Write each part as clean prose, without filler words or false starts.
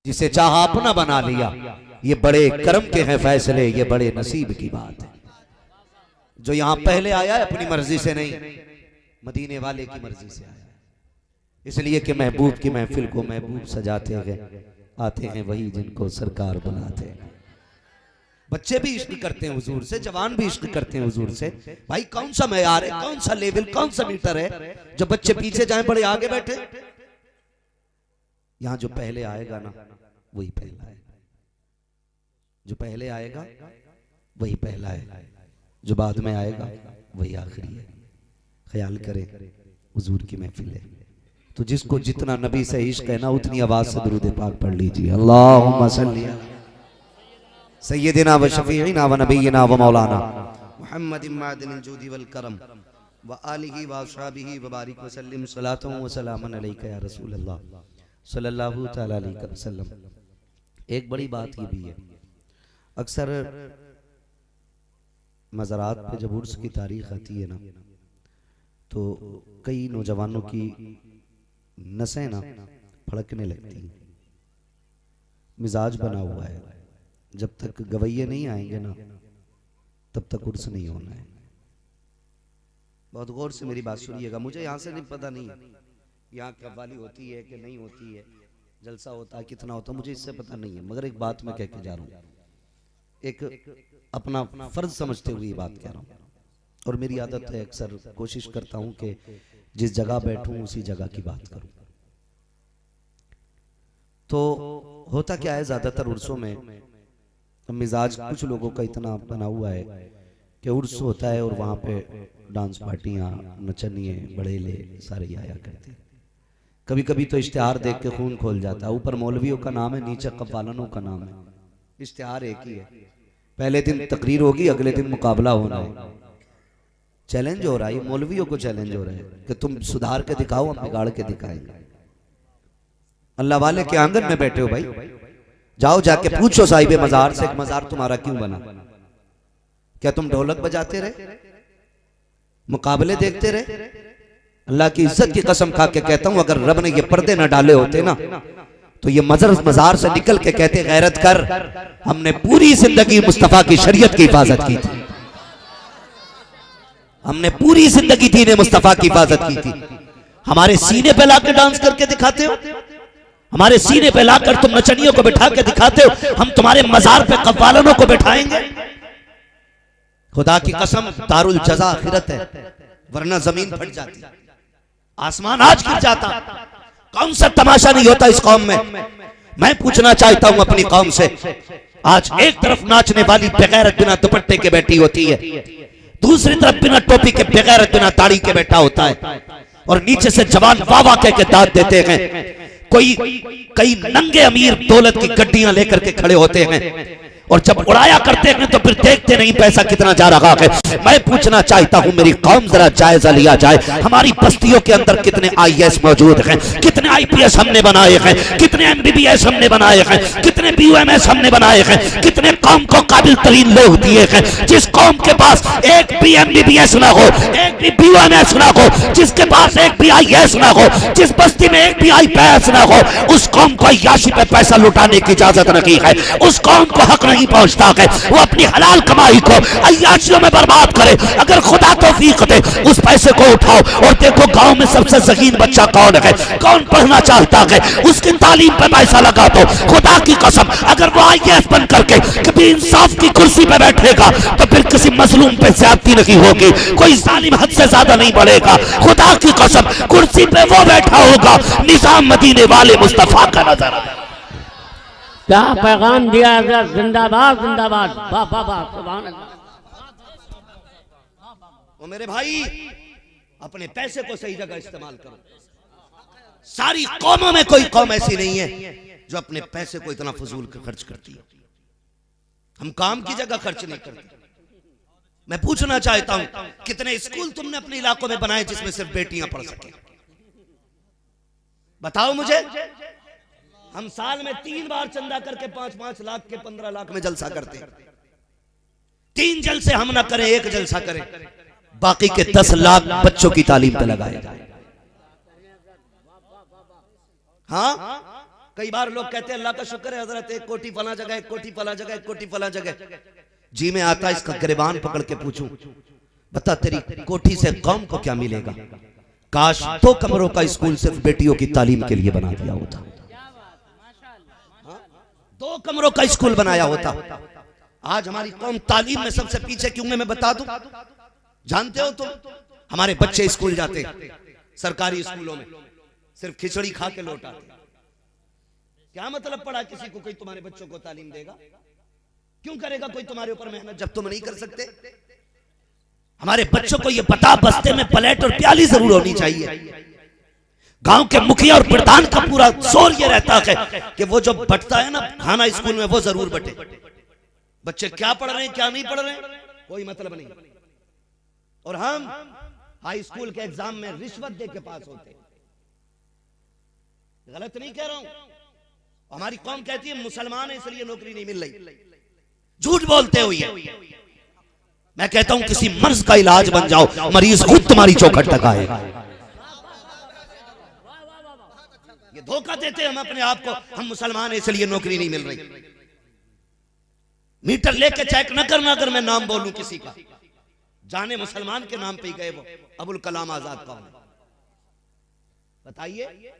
जिसे चाहा अपना बना लिया। ये बड़े कर्म के हैं फैसले, ये बड़े नसीब की बात है। जो यहां पहले आया है अपनी मर्जी से नहीं, मदीने वाले की मर्जी से आया है। इसलिए कि महबूब की महफिल को महबूब सजाते हैं, आते हैं वही जिनको सरकार बुलाते हैं। बच्चे भी इश्क करते हैं हुजूर से, जवान भी इश्क करते हैं हुजूर से। भाई कौन सा मेयार है, कौन सा लेवल, कौन सा मीटर है जो बच्चे पीछे जाएं बड़े आगे बैठे। यहां जो पहले आएगा ना वही पहला है, जो पहले आएगा वही पहला है, जो बाद में आएगा वही आखिरी है। ख्याल करें हुजूर की महफिल है तो जिसको जितना नबी से इश्क है ना उतनी आवाज से दुरूद पाक पढ़ लीजिए। अल्लाहुम्मा सल्ली अला सय्यदिना व शफीइना व नबीना व मौलाना मुहम्मद मादिनिल जूदी वल करम व आलिहि व अस्हाबिहि व बारिक व सल्लिम सलातु व सलामन अलैका या रसूल अल्लाह सल्लल्लाहु तआला अलैहि वसल्लम। एक बड़ी बात ये भी है, अक्सर मज़ारात पे जब उर्स की तारीख आती है ना तो कई नौजवानों की नसें ना फड़कने लगती हैं। मिजाज बना हुआ है, जब तक गवैये नहीं आएंगे ना तब तक उर्स नहीं होना है। बहुत गौर से मेरी बात सुनिएगा। मुझे यहाँ से नहीं पता नहीं यहाँ कव्वाली होती है कि नहीं होती है, जलसा होता है कितना होता है, मुझे इससे पता नहीं है। मगर एक बात मैं कह के जा रहा हूँ, एक अपना फर्ज समझते हुए ये बात कह रहा हूँ। और मेरी आदत है, अक्सर कोशिश करता हूँ कि जिस जगह बैठूं उसी जगह की बात करूं। तो होता क्या है, ज्यादातर उर्सों में मिजाज कुछ लोगों का इतना बना हुआ है कि उर्स होता है और वहां पे डांस पार्टियां, नचनिए, बड़ेले सारे आया करते हैं। कभी कभी तो इश्तिहार देख के खून खोल जाता है। ऊपर मौलवियों का नाम है, नीचे कव्वालनों का नाम है। इश्तिहार एक ही है, पहले दिन तकरीर होगी, अगले दिन मुकाबला होना है। चैलेंज हो रहा है, मौलवियों को चैलेंज हो रहा है कि तुम सुधार के दिखाओ, हम बिगाड़ के दिखाएंगे। अल्लाह वाले के आंगन में बैठे हो भाई, जाओ जाके पूछो साहिबे मजार से, मजार तुम्हारा क्यों बना? क्या तुम ढोलक बजाते रहे, मुकाबले देखते रहे? अल्लाह की इज्जत की कसम खा के कहता हूं, अगर रब ने ये पर्दे न डाले होते ना तो ये मजार से निकल के कहते गैरत कर, हमने पूरी जिंदगी मुस्तफा की शरीयत की हिफाजत की थी, हमने पूरी जिंदगी दीन मुस्तफा की हिफाजत की थी। हमारे सीने पे लाकर डांस करके दिखाते हो, हमारे सीने पे लाकर तुम नचनियों को बिठा के दिखाते हो, हम तुम्हारे मजार पे कव्वालनों को बिठाएंगे। खुदा की कसम दारुल जज़ा आखिरत है, वरना जमीन फट जाती, आसमान आज गिर जाता। कौन सा तमाशा नहीं होता इस कौम में। मैं पूछना चाहता हूं अपनी कौम से, आज एक तरफ नाचने वाली बेगैरत बिना दुपट्टे के बैठी होती है, दूसरी तरफ बिना टोपी के बेगैरत बिना ताड़ी के बैठा होता है, और नीचे से जवान वाह वाह कह के दाद देते हैं। कोई कई नंगे अमीर दौलत की गड्डियां लेकर के खड़े होते हैं, और जब उड़ाया करते हैं तो फिर देखते नहीं पैसा कितना जा रहा है। मैं पूछना चाहता हूं मेरी कौम, जरा जायजा लिया जाए, हमारी बस्तियों के अंदर कितने आईएएस मौजूद हैं, कितने आईपीएस हमने बनाए हैं, कितने एमबीबीएस हमने बनाए हैं, कितने बीयूएमएस हमने बनाए हैं, कितने कौम को काबिल तरीन लोग दिए हैं। जिस कौम के पास एक भी एमबीबीएस ना हो, एक भी बीयूएमएस ना हो, जिसके पास एक भी आईएएस ना हो, जिस बस्ती में एक भी आईपीएस ना हो, उस कौम को अय्याशी पे पैसा लुटाने की इजाजत नहीं है। उस कौम को हक नहीं पहुंचता है वो अपनी हलाल कमाई को अय्याशियों में बर्बाद करे। अगर खुदा तौफीक दे उस पैसे को उठाओ और देखो गांव में सबसे ज़हीन बच्चा कौन है, कौन पढ़ना चाहता है, उसकी तालीम पे पैसा लगा दो। खुदा की कसम अगर वो आईएएस बन करके कभी इंसाफ की कुर्सी पे बैठेगा तो फिर किसी मजलूम पे ज्यादती नहीं होगी, कोई जालिम हद से ज्यादा नहीं बढ़ेगा। खुदा की कसम कुर्सी पे वो बैठा होगा, निजाम मदीने वाले मुस्तफा का नजर। क्या पैगाम दिया हज़रत, जिंदाबाद जिंदाबाद, वाह वाह वाह, सुभान अल्लाह। ओ मेरे भाई, अपने पैसे को सही जगह इस्तेमाल करो। सारी कौमों में कोई कौम ऐसी नहीं है जो अपने पैसे को इतना फजूल खर्च करती है। हम काम की जगह खर्च नहीं करते। मैं पूछना चाहता हूं कितने स्कूल तुमने अपने इलाकों में बनाए जिसमें सिर्फ बेटियां पढ़ सके? बताओ मुझे। हम साल में 3 बार चंदा करके 5-5 लाख के 15 लाख में जलसा करते हैं। 3 जलसे हम ना करें, 1 जलसा करें, बाकी के 10 लाख बच्चों की तालीम पे लगाए जाए। हाँ कई बार लोग कहते हैं अल्लाह का शुक्र है हजरत, 1 कोटी फला जगह, 1 कोटी फला जगह, 1 कोटी फला जगह। जी में आता है इसका गिरबान पकड़ के पूछूं, बता तेरी कोठी से कौम को क्या मिलेगा? काश 2 कमरों का स्कूल सिर्फ बेटियों की तालीम के लिए बना दिया होता, 2 कमरों का स्कूल बनाया होता। आज हमारी कौम तालीम में सबसे पीछे क्यों है मैं बता दूं। जानते हो तुम, हमारे बच्चे स्कूल जाते सरकारी स्कूलों में सिर्फ खिचड़ी खा के लौट आते। क्या मतलब पड़ा किसी को कोई तुम्हारे बच्चों को तालीम देगा? क्यों करेगा कोई तुम्हारे ऊपर मेहनत जब तुम नहीं कर सकते? हमारे बच्चों को यह पता बस्ते में प्लेट और प्याली जरूर होनी चाहिए। गांव के मुखिया और प्रधान का पूरा जोर यह रहता है कि वो जो बंटता है ना खाना स्कूल में वो जरूर बटे। बच्चे क्या पढ़ रहे हैं क्या नहीं पढ़ रहे हैं कोई मतलब नहीं। और हम हाई स्कूल के एग्जाम में रिश्वत दे के पास होते हैं। गलत नहीं कह रहा हूं। हमारी कौम कहती है मुसलमान है इसलिए नौकरी नहीं मिल रही। झूठ बोलते हो ये। मैं कहता हूं किसी मर्ज का इलाज बन जाओ, मरीज खुद तुम्हारी चौखट तक आएगा। ये धोखा देते हम अपने आप को, हम मुसलमान है इसलिए नौकरी नहीं मिल रही। मीटर लेके चेक न करना अगर मैं नाम बोलूं किसी का, जाने मुसलमान के नाम पे ही गए वो अबुल कलाम आजाद कौन है बताइए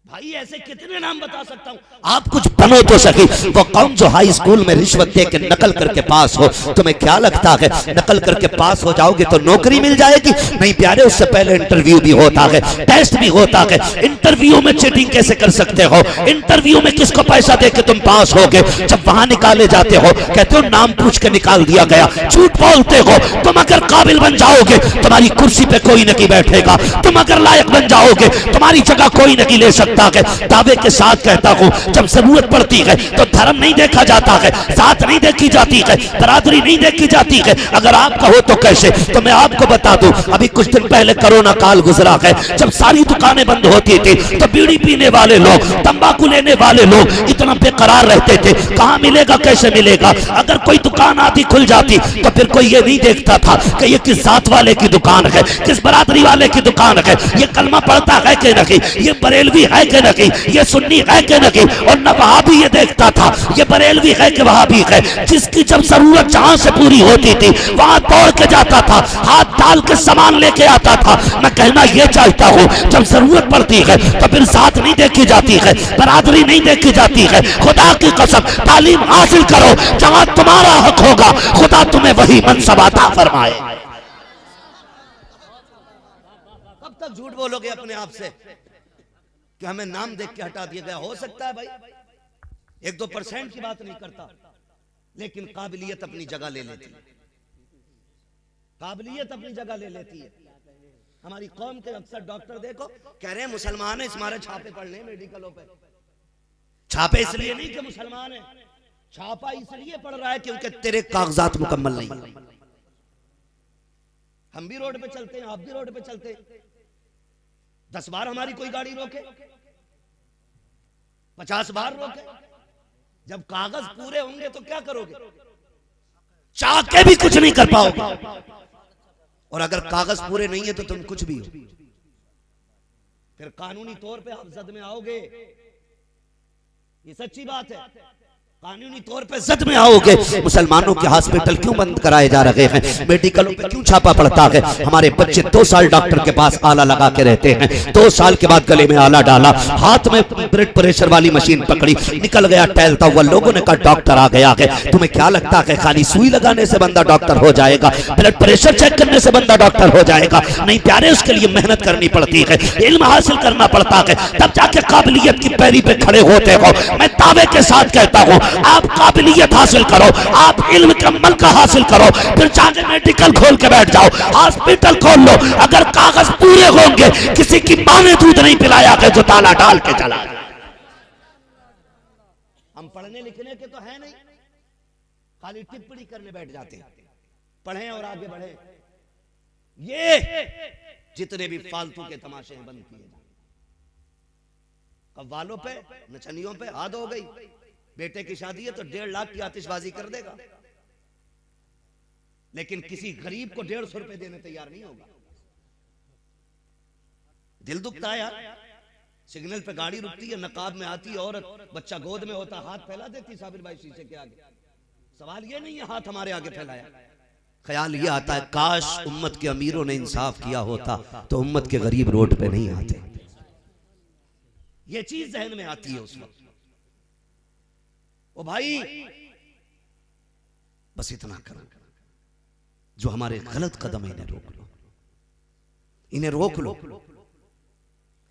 भाई। ऐसे कितने नाम बता सकता हूं। आप कुछ बनो तो सही। वो कौन जो हाई स्कूल में रिश्वत दे के नकल करके पास हो, तुम्हें क्या लगता है नकल करके पास हो जाओगे तो नौकरी मिल जाएगी? नहीं प्यारे, उससे पहले इंटरव्यू भी होता है, टेस्ट भी होता है। इंटरव्यू में चीटिंग कैसे कर सकते हो? इंटरव्यू में किसको पैसा दे के तुम पास होगे? जब वहां निकाले जाते हो कहते हो नाम पूछ के निकाल दिया गया। झूठ बोलते हो। तुम अगर काबिल बन जाओगे तुम्हारी कुर्सी पे कोई नहीं बैठेगा। तुम अगर लायक बन जाओगे तुम्हारी जगह कोई नहीं ले सकता। दावे के साथ कहता हूं जब जरूरत पड़ती है तो धर्म नहीं देखा जाता है, जात नहीं देखी जाती है, बरादरी नहीं देखी जाती है। अगर आप कहो तो कैसे? तो मैं आपको बता दूं, अभी कुछ दिन पहले कोरोना काल गुजरा है, जब सारी दुकानें बंद होती थी तो बीड़ी पीने वाले लोग, तंबाकू लेने वाले लोग इतना बेकरार रहते थे कहां मिलेगा कैसे मिलेगा। अगर कोई दुकान आधी खुल जाती तो फिर कोई ये नहीं देखता था कि ये किस जात वाले की दुकान है, किस बरादरी वाले की दुकान है, ये कलमा पढ़ता है कि नहीं, ये बरेलवी है कि नहीं, ये सुन्नी है कि नहीं। और न वहाबी ये देखता था ये बरेलवी है कि वहाबी है। जिसकी जब जरूरत जहां से पूरी होती थी वहां दौड़ के जाता था, हाथ डाल के सामान लेके आता था। मैं कहना ये चाहता हूं जब जरूरत पड़ती है तो फिर साथ नहीं देखी जाती है, बरादरी नहीं देखी जाती है। खुदा की कसम तालीम हासिल करो, जहां तुम्हारा हक होगा खुदा तुम्हें वही मनसब अता फरमाए। कब तक झूठ बोलोगे अपने आप से कि हमें नाम देख के हटा दिया गया? हो सकता है भाई 1-2% की बात नहीं करता, लेकिन काबिलियत अपनी जगह ले लेती है। काबिलियत अपनी जगह ले लेती है। हमारी कौम के अक्सर डॉक्टर देखो कह रहे हैं मुसलमान है, हमारे छापे पड़ने मेडिकलों पे। छापे इसलिए नहीं कि मुसलमान है, छापा इसलिए पड़ रहा है क्योंकि तेरे कागजात मुकम्मल नहीं। हम भी रोड पे चलते हैं, आप भी रोड पे चलते हैं। 10 बार हमारी कोई गाड़ी रोके, 50 बार रोके। जब कागज पूरे होंगे तो क्या करोगे? चाह के भी कुछ नहीं कर पाओगे। और अगर कागज पूरे नहीं है तो तुम कुछ भी हो। फिर कानूनी तौर पे आप जद में आओगे, ये सच्ची बात है। कानूनी तौर पे जद में आओगे। मुसलमानों के हॉस्पिटल क्यों बंद कराए जा रहे हैं? मेडिकलों पे क्यों छापा पड़ता है? हमारे बच्चे 2 साल डॉक्टर के पास आला लगा के रहते हैं, 2 साल के बाद गले में आला डाला, हाथ में ब्लड प्रेशर वाली मशीन पकड़ी, निकल गया टहलता हुआ। लोगों ने कहा डॉक्टर आ गया है। तुम्हें क्या लगता है खाली सुई लगाने से बंदा डॉक्टर हो जाएगा? ब्लड प्रेशर चेक करने से बंदा डॉक्टर हो जाएगा? नहीं प्यारे, उसके लिए मेहनत करनी पड़ती है, इल्म हासिल करना पड़ता है, तब जाके काबिलियत की पैरी पे खड़े होते हो। मैं दावे के साथ कहता हूं आप काबिलियत हासिल करो, आप इल्म का मलका हासिल करो, फिर जाके मेडिकल खोल के बैठ जाओ, हॉस्पिटल खोल लो। अगर कागज पूरे होंगे, किसी की मां ने दूध नहीं पिलाया कि जो ताला डाल के चला। हम पढ़ने लिखने के तो है नहीं, खाली टिप्पणी करने बैठ जाते हैं। पढ़ें और आगे बढ़े। ये जितने भी फालतू के तमाशे हैं बंद किए। कव्वालों पे, नचनियों पे हद हो गई। बेटे की शादी है तो 1.5 लाख की आतिशबाजी कर देगा, लेकिन किसी गरीब को 150 रुपए देने तैयार नहीं होगा। दिल दुखता है यार। सिग्नल पे गाड़ी रुकती है, नकाब में आती है औरत, बच्चा गोद में होता, हाथ फैला देती साबिर भाई शीशे के आगे। सवाल ये नहीं है हाथ हमारे आगे फैलाया, ख्याल ये आता है काश उम्मत के अमीरों ने इंसाफ किया होता तो उम्मत के गरीब रोड पे नहीं आते। ये चीज जहन में आती है उस वक्त। ओ भाई बस इतना करो, जो हमारे गलत कदम इन्हें रोक लो, इन्हें रोक लो।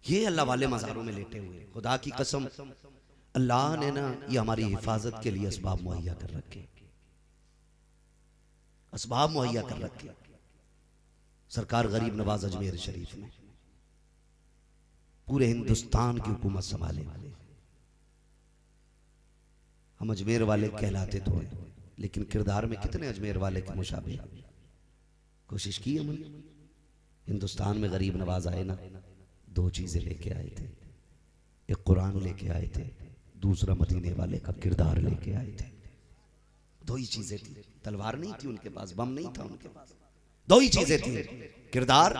ये अल्लाह वाले मज़ारों में लेटे हुए, खुदा की कसम अल्लाह ने ना ये हमारी हिफाजत के लिए असबाब मुहैया कर रखे, असबाब मुहैया कर रखे। सरकार गरीब नवाज अजमेर शरीफ में पूरे हिंदुस्तान की हुकूमत संभाले वाले। हम अजमेर वाले कहलाते तो हैं, लेकिन किरदार में कितने अजमेर वाले के मुशाबे। कोशिश की हमने, हिंदुस्तान में गरीब नवाज आए ना, दो चीजें लेके आए थे, एक कुरान लेके आए थे, दूसरा मदीने वाले का किरदार लेके आए थे। दो ही चीजें थी, तलवार नहीं थी उनके पास, बम नहीं था उनके पास, दो ही चीजें थी, किरदार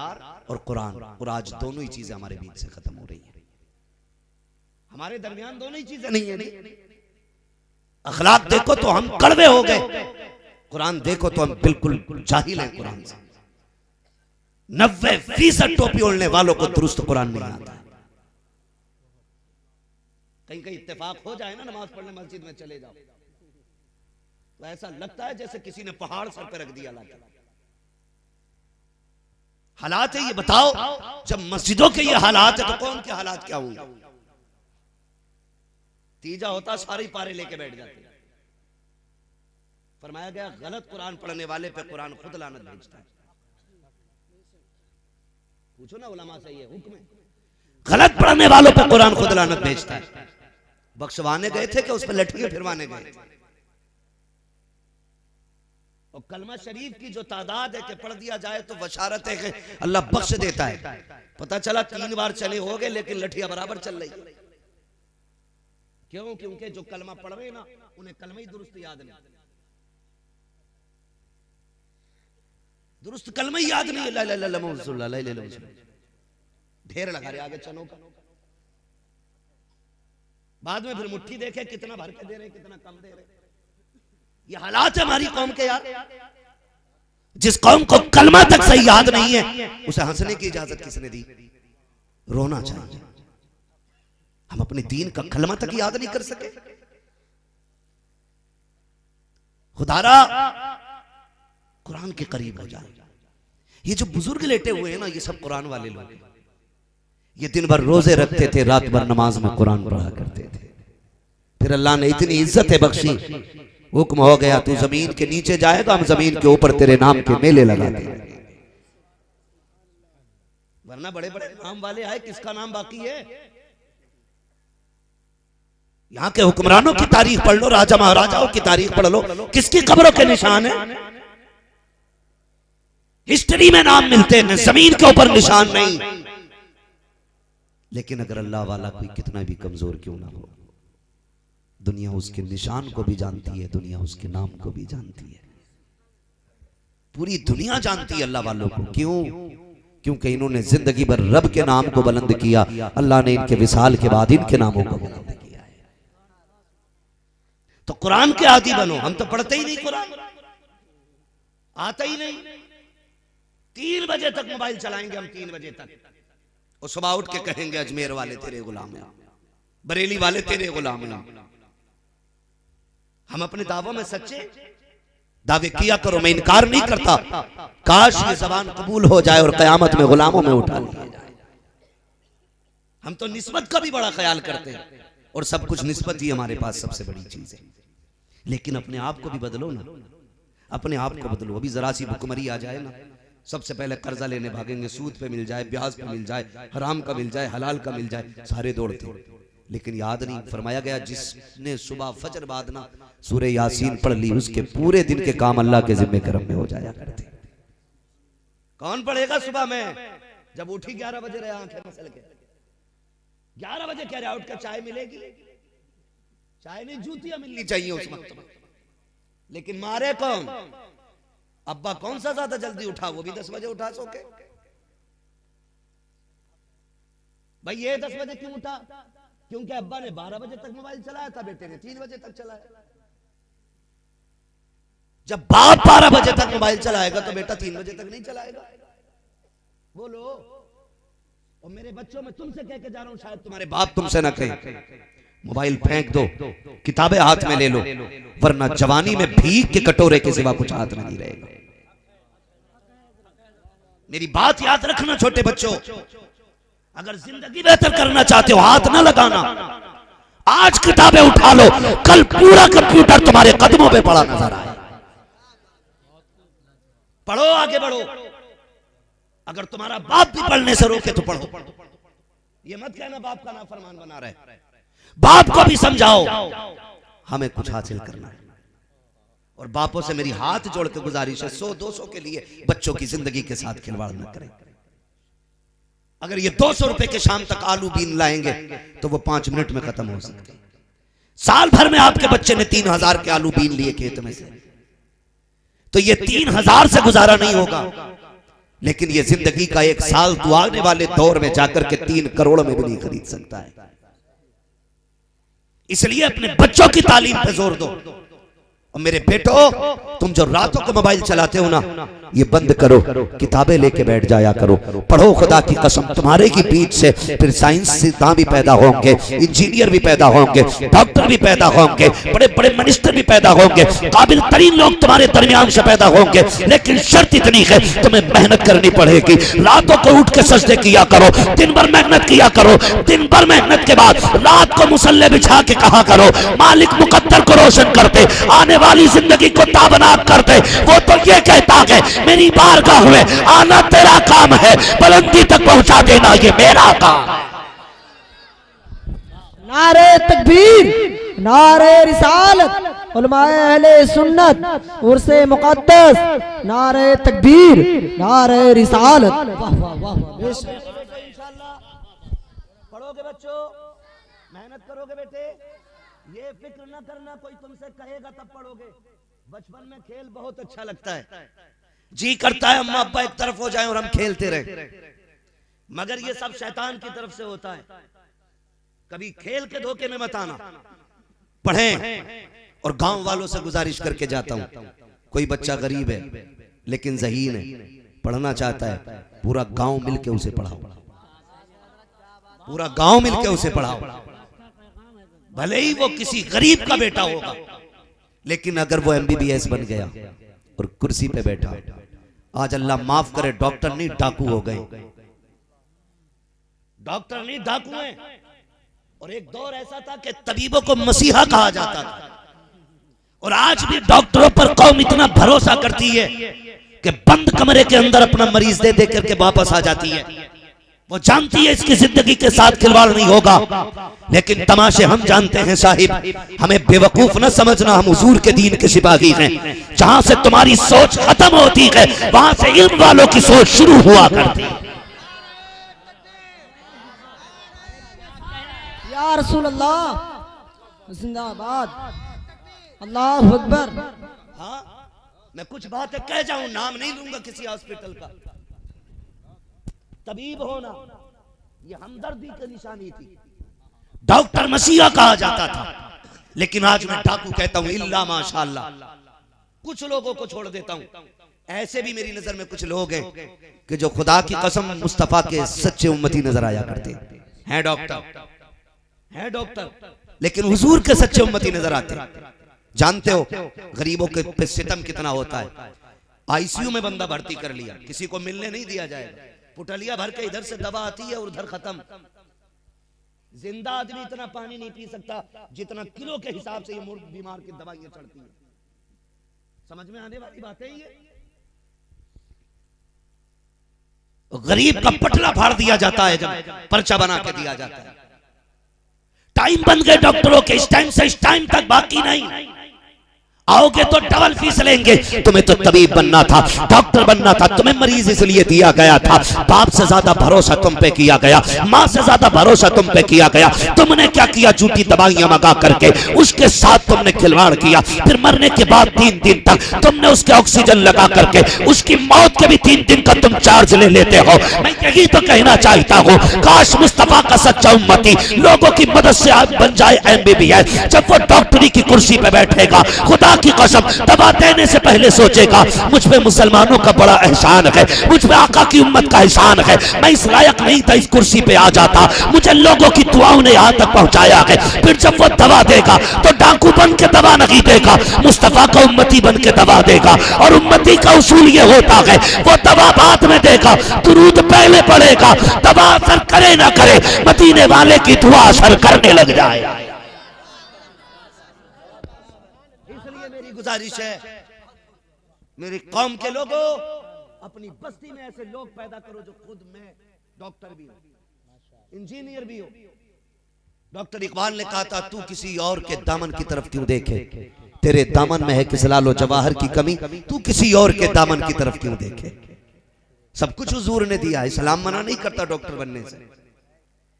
और कुरान। और आज दोनों ही चीजें हमारे बीच से खत्म हो रही है। हमारे दरमियान दोनों ही चीजें नहीं है। अखलाक देखो तो हम कड़वे हो गए, कुरान देखो तो हम बिल्कुल जाहिल हैं कुरान से। 90% टोपी ओढ़ने वालों को दुरुस्त कुरान नहीं आता। कहीं कहीं इत्तेफाक हो जाए ना, नमाज पढ़ने मस्जिद में चले जाओ तो ऐसा लगता है जैसे किसी ने पहाड़ सर पे रख दिया। हालात है ये बताओ, जब मस्जिदों के ये हालात है तो कौन के हालात क्या होंगे। तीजा होता सारी पारे लेके बैठ जाते। फरमाया गया गलत कुरान पढ़ने वाले पे कुरान खुद लानत भेजता है। पूछो ना उलमा से, ये हुक्म है, गलत पढ़ने वालों पे कुरान खुद लानत भेजता है। बख्शवाने गए थे कि उस पर लटके फिरवाने गए। और कलमा शरीफ की जो तादाद है कि पढ़ दिया जाए तो बशारत है कि अल्लाह बख्श देता है। पता चला 3 बार चले हो गए लेकिन लठिया बराबर चल रही। क्यों? क्योंकि जो कलमा पढ़ रहे ना उन्हें कलमा ही दुरुस्त याद नहीं, दुरुस्त कलमा ही याद नहीं। ला ला ला ला ढेर लगा रहे आगे चलो का। बाद में फिर मुट्ठी देखे कितना भर के दे रहे कितना कम दे रहे। ये हालात है हमारी कौम के यार। जिस कौम को कलमा तक सही याद नहीं है उसे हंसने की इजाजत किसने दी? रोना चाहिए। हम अपने दीन का कलमा तक याद नहीं कर सके। खुदारा कुरान के करीब हो जाए। ये जो बुजुर्ग लेटे हुए हैं ना, ये सब कुरान वाले लोग। ये दिन भर रोजे रखते थे, रात भर नमाज में कुरान पढ़ा करते थे। फिर अल्लाह ने इतनी इज्जत बख्शी, हुक्म हो गया तू जमीन के नीचे जाएगा, हम जमीन के ऊपर तेरे नाम के मेले लगाते हैं। वरना बड़े बड़े नाम वाले आए, किसका नाम बाकी है? यहाँ के हुक्मरानों की तारीख पढ़ लो, राजा महाराजाओं की तारीख पढ़ लो, किसकी कब्रों के निशान है? हिस्ट्री में नाम मिलते हैं, जमीन के ऊपर निशान नहीं। लेकिन अगर अल्लाह वाला कोई कितना भी कमजोर क्यों ना हो, दुनिया उसके निशान को भी जानती है, दुनिया उसके नाम को भी जानती है। पूरी दुनिया जानती है अल्लाह वालों को। क्यों? क्योंकि इन्होंने जिंदगी भर रब के नाम को बुलंद किया। अल्लाह ने इनके विसाल के बाद इनके नामों को बुलंद किया है। तो कुरान के आदी बनो। हम तो पढ़ते ही नहीं कुरान, आता ही नहीं। 3 बजे तक मोबाइल चलाएंगे हम, 3 बजे तक। और सुबह उठ के कहेंगे अजमेर वाले तेरे गुलाम हैं, बरेली वाले तेरे गुलाम हैं। हम अपने दावों में सच्चे दावे किया करो, मैं इनकार नहीं करता। काश ये जबान कबूल हो जाए और कयामत में गुलामों में उठा लिया जाए। हम तो निस्बत का भी बड़ा ख्याल करते हैं और सब कुछ निस्बत ही हमारे पास सबसे बड़ी चीज है। लेकिन अपने आप को भी बदलो ना, अपने आप को बदलो। अभी जरा सी भुखमरी आ जाए ना, सबसे पहले कर्जा लेने भागेंगे, सूद पे मिल जाए, ब्याज पे मिल जाए, हराम का मिल जाए, हलाल का मिल जाए, सारे दौड़ते। लेकिन याद नहीं, फरमाया गया जिसने सुबह फजर बाद ना सूरह यासीन पढ़ ली, उसके पूरे दिन के काम अल्लाह के जिम्मे करम में हो जाया करते। कौन पढ़ेगा सुबह में? जब उठी 11 बजे रहे, आंखें मसल के 11 बजे कह रहे उठ कर चाय मिलेगी? चाय नहीं, जूतियां मिलनी चाहिए उस वक्त में। लेकिन मारे कौन? अब्बा कौन सा ज्यादा जल्दी उठा, वो भी 10 बजे उठा सो के। भाई ये 10 बजे क्यों उठा? क्योंकि अब्बा ने 12 बजे तक मोबाइल चलाया था, बेटे ने 3 बजे तक चलाया। जब बाप 12 बजे तक मोबाइल चलाएगा तो बेटा 3 बजे तक नहीं चलाएगा। बोलो। और मेरे बच्चों में तुमसे कह के जा रहा हूं, शायद तुम्हारे बाप तुमसे ना कहे, मोबाइल फेंक दो, किताबें हाथ में ले लो, वरना जवानी में भीख के कटोरे के सिवा कुछ हाथ में नहीं रहेगा। मेरी बात याद रखना छोटे बच्चों, अगर जिंदगी बेहतर करना चाहते हो हाथ ना लगाना। आज किताबें उठा लो, कल पूरा कंप्यूटर तुम्हारे कदमों पे पड़ा नजर आए। पढ़ो, आगे बढ़ो। अगर तुम्हारा बाप भी पढ़ने से रोके तो पढ़ो। ये मत कहना बाप का नाफरमान बना रहे। बाप को भी समझाओ हमें कुछ हासिल करना है। और बापों से मेरी हाथ जोड़ के गुजारिश है, 100-200 के लिए बच्चों की जिंदगी के साथ खिलवाड़ न करें। अगर ये 200 रुपए के शाम तक आलू बीन लाएंगे तो वो 5 मिनट में खत्म हो सकते। साल भर में आपके बच्चे ने 3000 के आलू बीन लिए खेत में से, तो ये 3000 से गुजारा नहीं होगा। लेकिन ये जिंदगी का 1 साल तो आने वाले दौर में जाकर के 3 करोड़ में भी नहीं खरीद सकता है। इसलिए अपने बच्चों की तालीम पे जोर दो। और मेरे बेटो, तुम जो रातों को मोबाइल चलाते हो ना, ये बंद करो, किताबें लेके बैठ जाया करो, पढ़ो। खुदा की कसम, तुम्हारे की बीच से फिर साइंसदान भी पैदा होंगे, इंजीनियर भी पैदा होंगे, डॉक्टर भी पैदा होंगे, बड़े बड़े मिनिस्टर भी पैदा होंगे, काबिल तरीन लोग तुम्हारे दरमियान से पैदा होंगे। लेकिन शर्त इतनी है, तुम्हें मेहनत करनी पड़ेगी। रातों को उठ के सजदे किया करो, दिन भर मेहनत किया करो। दिन भर मेहनत के बाद रात को मुसल्ले बिछा के कहा करो, मालिक मुकद्दर को रोशन करते, आने वाली जिंदगी को ताबनाक करते। वो तो ये कहता है, मेरी बारगाह में आना तेरा काम है, बुलंदी तक पहुंचा देना ये मेरा काम। नारे तकबीर, नारे रिसालत, उलमाए अहले सुन्नत, उर्से मुक़द्दस, नारे तकबीर, नारे रिसालत। वाह वाह वाह वाह। इंशाअल्लाह पढ़ोगे बच्चों, मेहनत करोगे बेटे, ये फिक्र ना करना कोई तुमसे कहेगा तब पढ़ोगे। बचपन में खेल बहुत अच्छा लगता है, जी करता है अम्मा अब्बा एक तरफ हो जाएं और हम खेलते रहे, मगर ये सब शैतान की तरफ से होता है। कभी खेल के धोखे में मत आना, पढ़ें। और गांव वालों से गुजारिश करके जाता हूं, कोई बच्चा गरीब है लेकिन ज़हीन है, पढ़ना चाहता है, पूरा गांव मिलके उसे पढ़ाओ, पूरा गांव मिलके उसे पढ़ाओ। भले ही वो किसी गरीब का बेटा होगा, लेकिन अगर वो MBBS बन गया और कुर्सी पे बैठा, आज अल्लाह माफ करे डॉक्टर नहीं डाकू हो गए, डॉक्टर नहीं डाकू हैं। और एक दौर ऐसा था कि तबीबों को मसीहा कहा जाता था, और आज भी डॉक्टरों पर कौम इतना भरोसा करती है कि बंद कमरे के अंदर अपना मरीज दे दे करके वापस आ जाती है। वो जानती है इसकी जिंदगी के साथ खिलवाड़ नहीं होगा। लेकिन तमाशे हम जानते हैं साहिब, हमें बेवकूफ न समझना, हम हुजूर के दीन के सिपाही हैं। जहां से तुम्हारी सोच खत्म होती है, वहां से इल्म वालों की सोच शुरू हुआ करती है। या रसूल अल्लाह जिंदाबाद, अल्लाह अकबर। हाँ, मैं कुछ बातें कह जाऊं, नाम नहीं लूंगा किसी हॉस्पिटल का। तबीब होना ये हमदर्दी की निशानी थी, डॉक्टर मसीहा कहा जाता था। लेकिन आज मैं डाकू कहता हूं, इल्ला माशाअल्लाह। कुछ लोगों को छोड़ देता हूं, ऐसे भी मेरी नजर में कुछ लोग हैं कि जो खुदा की कसम मुस्तफा के सच्चे उम्मती नजर आया करते हैं। डॉक्टर लेकिन हुजूर के सच्चे उम्मती नजर आते। जानते हो गरीबों के पे सितम कितना होता है। ICU में बंदा भर्ती कर लिया, किसी को मिलने नहीं दिया जाएगा, पुटलिया भर के इधर से दवा आती है और उधर खत्म। जिंदा आदमी इतना पानी नहीं पी सकता जितना किलो के हिसाब से ये मुर्ग बीमार की दवाइयां चढ़ती हैं। समझ में आने वाली बात है ये। गरीब का पटला फाड़ दिया जाता है, जब पर्चा बना के दिया जाता है। टाइम बन गए डॉक्टरों के, इस टाइम से इस टाइम तक बाकी नहीं। आओगे तो डबल फीस लेंगे। तुम्हें तो तबीब बनना था, डॉक्टर बनना था, तुम्हें मरीज इसलिए दिया गया था। बाप से ज्यादा भरोसा तुम पे किया गया, माँ से ज्यादा भरोसा तुम पे किया गया। तुमने क्या किया, झूठी दवाइयां मंगा करके उसके साथ तुमने खिलवाड़ किया। फिर मरने के बाद 3 दिन तक तुमने उसके ऑक्सीजन लगा करके उसकी मौत के भी 3 दिन का तुम चार्ज ले लेते हो। मैं यही तो कहना चाहता हूँ, काश मुस्तफा का सच्चा उम्मती लोगों की मदद से आज बन जाए MBBS। जब वो डॉक्टरी की कुर्सी पे बैठेगा, खुदा की कसम दवा देने से पहले सोचेगा मुझ पे मुसलमानों का बड़ा एहसान है, मुझ पे आका की उम्मत का एहसान है। मैं इस लायक नहीं था इस कुर्सी पे आ जाता, मुझे लोगों की दुआओं ने यहाँ तक पहुंचाया है। फिर जब वो दवा देगा तो डाकू बन के दवा नहीं देगा, मुस्तफा का उम्मती बन के दवा देगा। और उम्मती का उसूल ये होता है, वो दवा बाद में देगा, दुरूद पहले पड़ेगा। दवा असर करे ना करे, मदीने वाले की दुआ असर करने लग जाए। इसलिए मेरी गुजारिश है, मेरी कौम के लोगों, अपनी बस्ती में ऐसे लोग पैदा करो जो खुद में डॉक्टर भी हो, इंजीनियर भी हो। डॉक्टर इकबाल ने कहा था, तू किसी और के दामन की तरफ क्यों देखे, तेरे दामन में है किस लालो जवाहर की कमी, तू किसी और के दामन की तरफ क्यों देखे। सब कुछ हुजूर ने दिया। इस्लाम मना नहीं करता डॉक्टर बनने से,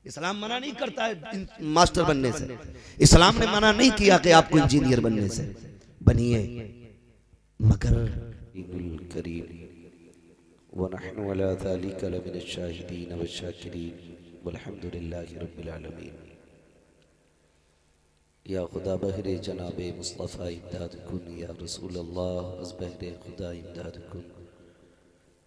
इस्लाम मना नहीं करता है मास्टर बनने से, इस्लाम ने मना नहीं किया कि आपको इंजीनियर बनने से। बनिए, मगर वनहनु अला ज़ालिका लमिन शाहिदीन व शाकिरीन वल्हम्दुलिल्लाहि रब्बिल आलमीन। या खुदा बहरे जनाबे मुस्तफ़ा इमदाद कुन, या रसूल अल्लाह अज़ बहरे खुदा इमदाद कुन,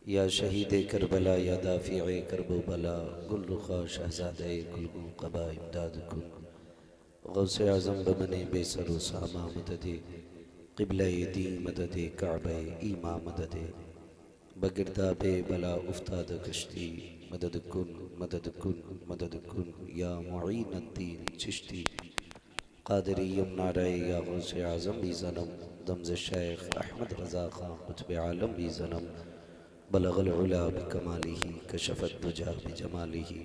या शहीद करबला, या दाफ़िए करबो बला, गुल रुखा शहज़ादे गुलगुल क़बा इमदाद कुन। गौसे आज़म बमने बेसरो सामा मददे, क़िबला दी मददे काबे ईमा मददे, बगिरदाबे बला उफ्ताद कश्ती, मदद कुन मदद कुन मदद कुन, या मुईनुद्दीन चिश्ती क़ादिरी यमुनारे, या गौसे आज़म भी ज़नम, दमज़ शेख अहमद रज़ा ख़ान कुतुब आलम भी ज़नम, बलगल उला बिकमालिही कशफत दुजा बिजमालिही,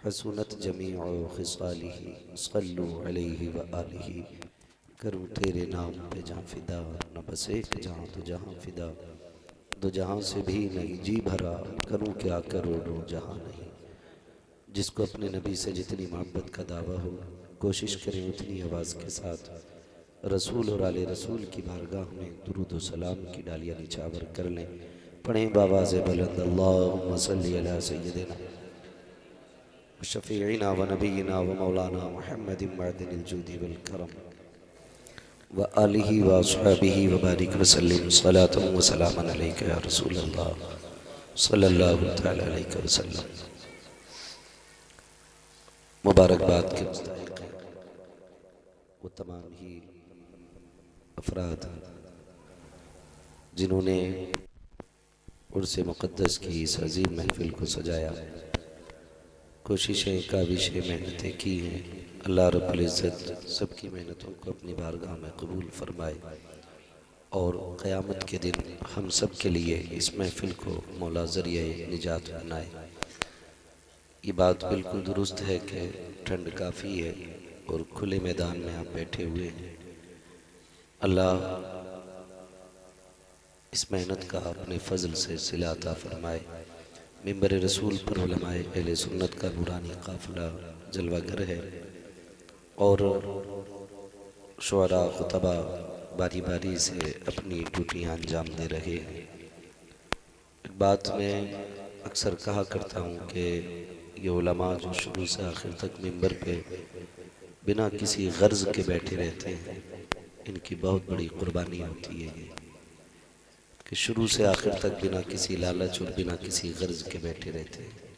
हसूनत जमीअ खिसालिही, सल्लु अलैहि व आलिही। करूँ तेरे नाम पे जहाँ फिदा, न बस एक जहाँ तो जहाँ फिदा, दो जहाँ से भी नहीं जी भरा, करूँ क्या करोड़ों जहाँ नहीं। जिसको अपने नबी से जितनी मोहब्बत का दावा हो, कोशिश करें उतनी आवाज़ के साथ रसूल और आले रसूल की बारगाह में दुरूद व सलाम की डालियाँ निछावर कर लें। पढ़ें बावाज़ बुलंद, अल्लाहुम्मा सल्ली अला सय्यदिना शफ़ीइना व नबीना व मौलाना मुहम्मदिन मअदिनिल जूदी वल करम व आलिही व अस्हाबिही व बारिक व सल्लिम सलातन व सलामन अलैका या रसूल अल्लाह सल्लल्लाहु तआला अलैहि वसल्लम। मुबारकबाद के मुस्तहिक़ हैं वो तमाम ही अफराद जिन्होंने उर्से मुक़द्दस की इस अज़ीम महफ़िल को सजाया, कोशिशें काविशें मेहनतें की हैं। अल्लाह रब्बुल इज़्ज़त सबकी मेहनतों को अपनी बारगाह में कबूल फरमाए और क़यामत के दिन हम सब के लिए इस महफ़िल को मौला ज़रिए निजात बनाए। ये बात बिल्कुल दुरुस्त है कि ठंड काफ़ी है और खुले मैदान में आप बैठे हुए हैं। अल्लाह इस मेहनत का अपने फ़ज़ल से सिला अता फरमाए। मिंबर रसूल पर उलमाए अहले सुन्नत का नूरानी काफ़िला जलवागर है और शुअरा खुतबा बारी बारी से अपनी ड्यूटियाँ अंजाम दे रहे हैं। एक बात मैं अक्सर कहा करता हूँ कि ये उलमा जो शुरू से आखिर तक मिंबर पे बिना किसी गर्ज के बैठे रहते हैं, इनकी बहुत बड़ी कुर्बानी होती है ये कि शुरू से आखिर तक बिना किसी लालच और बिना किसी गर्ज के बैठे रहते हैं।